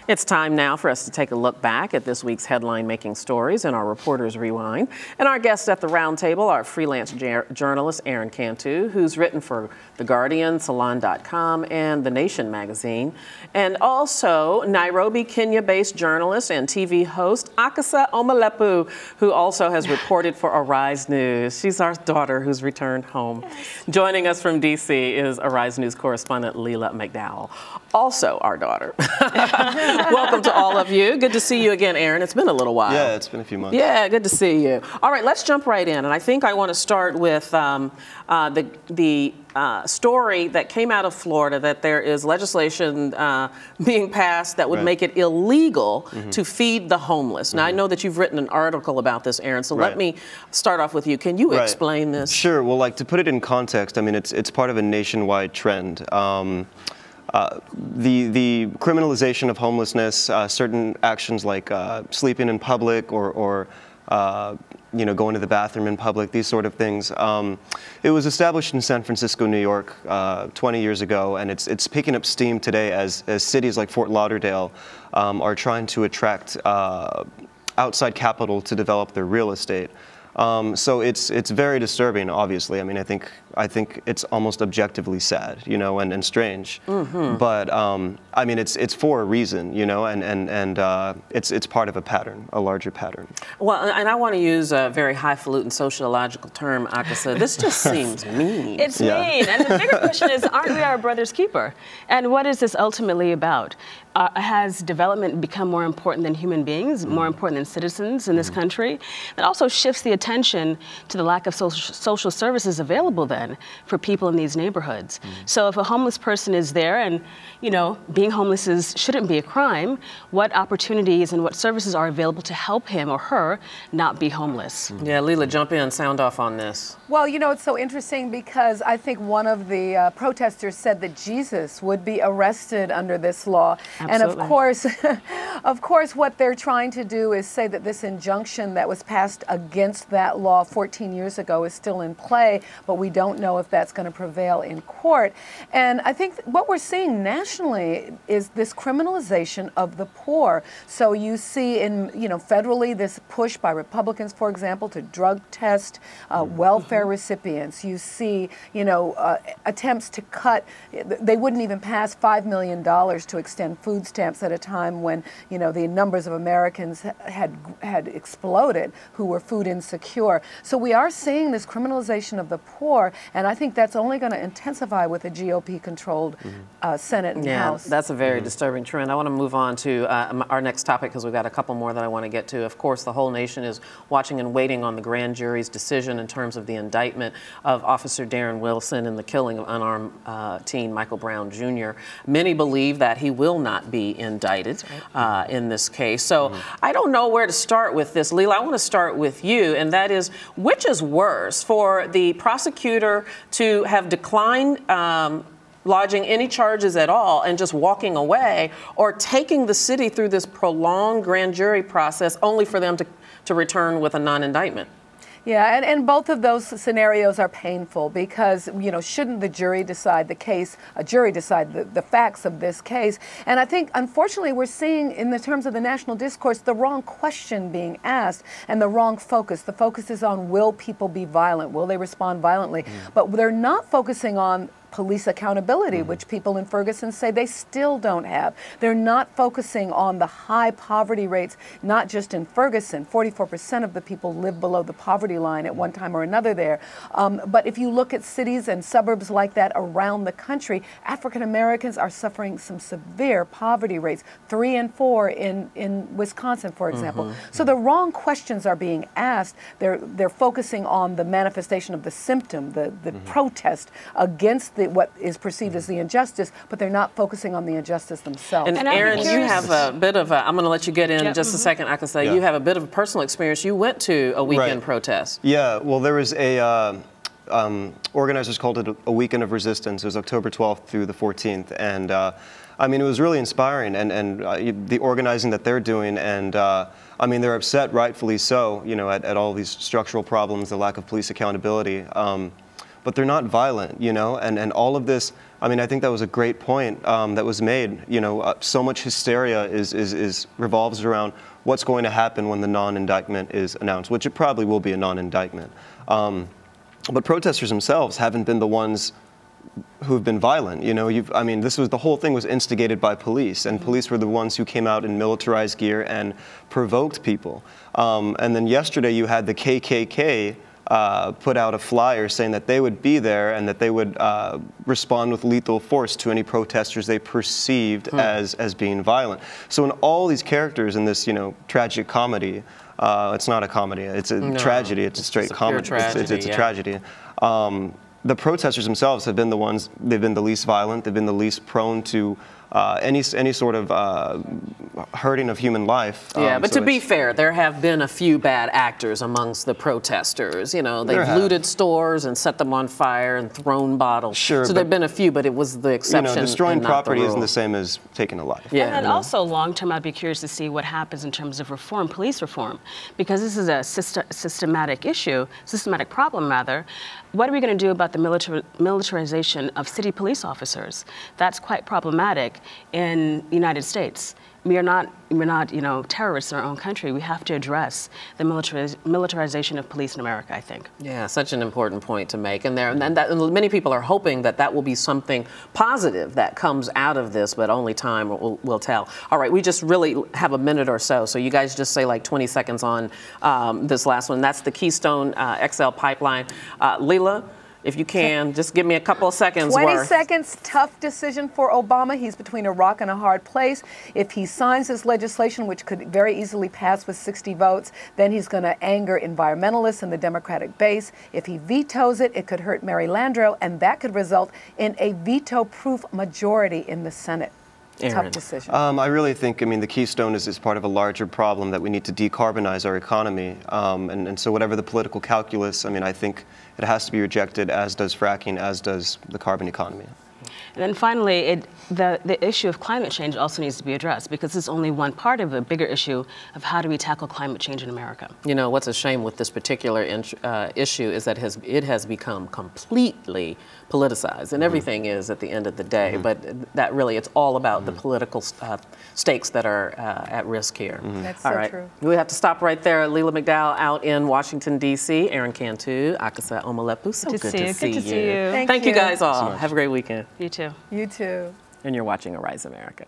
It's time now for us to take a look back at this week's headline-making stories in our Reporter's Rewind. And our guests at the round table are freelance journalist Aaron Cantu, who's written for The Guardian, Salon.com, and The Nation magazine. And also Nairobi, Kenya-based journalist and TV host Akissa Omulepo, who also has reported for Arise News. She's our daughter who's returned home. Yes. Joining us from D.C. is Arise News correspondent Leila McDowell, also our daughter. Welcome to all of you. Good to see you again, Aaron. It's been a little while. Yeah, it's been a few months. Yeah, good to see you. All right, let's jump right in. And I think I want to start with the story that came out of Florida that there is legislation being passed that would make it illegal to feed the homeless. Now, I know that you've written an article about this, Aaron, so let me start off with you. Can you explain this? Sure. Well, like, to put it in context, I mean, it's part of a nationwide trend. The criminalization of homelessness, certain actions like sleeping in public or you know, going to the bathroom in public, these sort of things. It was established in San Francisco, New York, 20 years ago, and it's picking up steam today as cities like Fort Lauderdale are trying to attract outside capital to develop their real estate. So it's very disturbing, obviously. I mean, I think it's almost objectively sad, you know, and strange. But I mean, it's for a reason, you know, and it's part of a pattern, a larger pattern. Well, and I want to use a very highfalutin sociological term, Akissa. This just seems mean. It's mean, and the bigger question is, aren't we our brother's keeper? And what is this ultimately about? Has development become more important than human beings, more important than citizens in this country? That also shifts the attention to the lack of social services available then for people in these neighborhoods. So if a homeless person is there and, you know, being homeless shouldn't be a crime, what opportunities and what services are available to help him or her not be homeless? Yeah, Leila, jump in, sound off on this. Well, you know, it's so interesting because I think one of the protesters said that Jesus would be arrested under this law. Absolutely. And of course, what they're trying to do is say that this injunction that was passed against that law 14 years ago is still in play, but we don't know if that's going to prevail in court. And I think what we're seeing nationally is this criminalization of the poor. So you see in, you know, federally this push by Republicans, for example, to drug test welfare recipients. You see, you know, attempts to cut, they wouldn't even pass $5 million to extend food stamps at a time when, you know, the numbers of Americans had exploded who were food insecure. So we are seeing this criminalization of the poor, and I think that's only going to intensify with a GOP-controlled Senate and House. Yeah, that's a very disturbing trend. I want to move on to our next topic because we've got a couple more that I want to get to. Of course, the whole nation is watching and waiting on the grand jury's decision in terms of the indictment of Officer Darren Wilson in the killing of unarmed teen Michael Brown Jr. Many believe that he will not be indicted in this case. So I don't know where to start with this. Leila, I want to start with you, and that is, which is worse, for the prosecutor to have declined lodging any charges at all and just walking away, or taking the city through this prolonged grand jury process only for them to return with a non-indictment? Yeah, and both of those scenarios are painful because, you know, shouldn't the jury decide the case, a jury decide the facts of this case? And I think, unfortunately, we're seeing in the terms of the national discourse, the wrong question being asked and the wrong focus. The focus is on, will people be violent? Will they respond violently? But they're not focusing on police accountability, which people in Ferguson say they still don't have. They're not focusing on the high poverty rates, not just in Ferguson. 44% of the people live below the poverty line at one time or another there. But if you look at cities and suburbs like that around the country, African Americans are suffering some severe poverty rates, 3 and 4 in Wisconsin, for example. So the wrong questions are being asked. They're focusing on the manifestation of the symptom, the protest against what is perceived as the injustice, but they're not focusing on the injustice themselves. And Aaron, you have a bit of I'm going to let you get in just a second. I can say you have a bit of a personal experience. You went to a weekend protest. Yeah, well, there was organizers called it a weekend of resistance. It was October 12th through the 14th, and I mean, it was really inspiring, and the organizing that they're doing, and I mean, they're upset, rightfully so, you know, at all these structural problems, the lack of police accountability. but they're not violent, you know, and all of this, I mean, I think that was a great point that was made. You know, so much hysteria revolves around what's going to happen when the non-indictment is announced, which it probably will be a non-indictment. But protesters themselves haven't been the ones who've been violent. You know, I mean, the whole thing was instigated by police, and police were the ones who came out in militarized gear and provoked people. And then yesterday you had the KKK put out a flyer saying that they would be there and that they would respond with lethal force to any protesters they perceived as being violent. So in all these characters in this, you know, tragic comedy, it's not a comedy, it's a tragedy, it's a straight comedy, it's a tragedy. The protesters themselves have been the ones, they've been the least violent, they've been the least prone to any sort of hurting of human life. Yeah, but so to be fair, there have been a few bad actors amongst the protesters. You know, they've looted stores and set them on fire and thrown bottles. Sure. So there have been a few, but it was the exception. You know, destroying property isn't the same as taking a life. Yeah. And then also long-term, I'd be curious to see what happens in terms of reform, police reform, because this is a systematic issue, systematic problem rather. What are we going to do about the militarization of city police officers? That's quite problematic in the United States. We're not, you know, terrorists in our own country. We have to address the militarization of police in America, I think. Yeah, such an important point to make. And many people are hoping that that will be something positive that comes out of this, but only time will tell. All right, we just really have a minute or so. So you guys just say like 20 seconds on this last one. That's the Keystone XL pipeline. Leila, if you can, just give me a couple of seconds 20 seconds, tough decision for Obama. He's between a rock and a hard place. If he signs this legislation, which could very easily pass with 60 votes, then he's going to anger environmentalists in the Democratic base. If he vetoes it, it could hurt Mary Landrieu, and that could result in a veto-proof majority in the Senate. Aaron. Tough decision. I really think, I mean, the Keystone is part of a larger problem that we need to decarbonize our economy. And so whatever the political calculus, I mean, I think it has to be rejected, as does fracking, as does the carbon economy. And then finally, the issue of climate change also needs to be addressed, because it's only one part of a bigger issue of how do we tackle climate change in America. You know, what's a shame with this particular issue is that it has become completely politicized, and everything is at the end of the day, but that really, it's all about the political stakes that are at risk here. That's all so right. true. We have to stop right there. Leila McDowell out in Washington, D.C. Aaron Cantu, Akissa, Omulepo. So good to see you. Good to see you. Thank you guys all. Have a great weekend. You too. You too. And you're watching Arise America.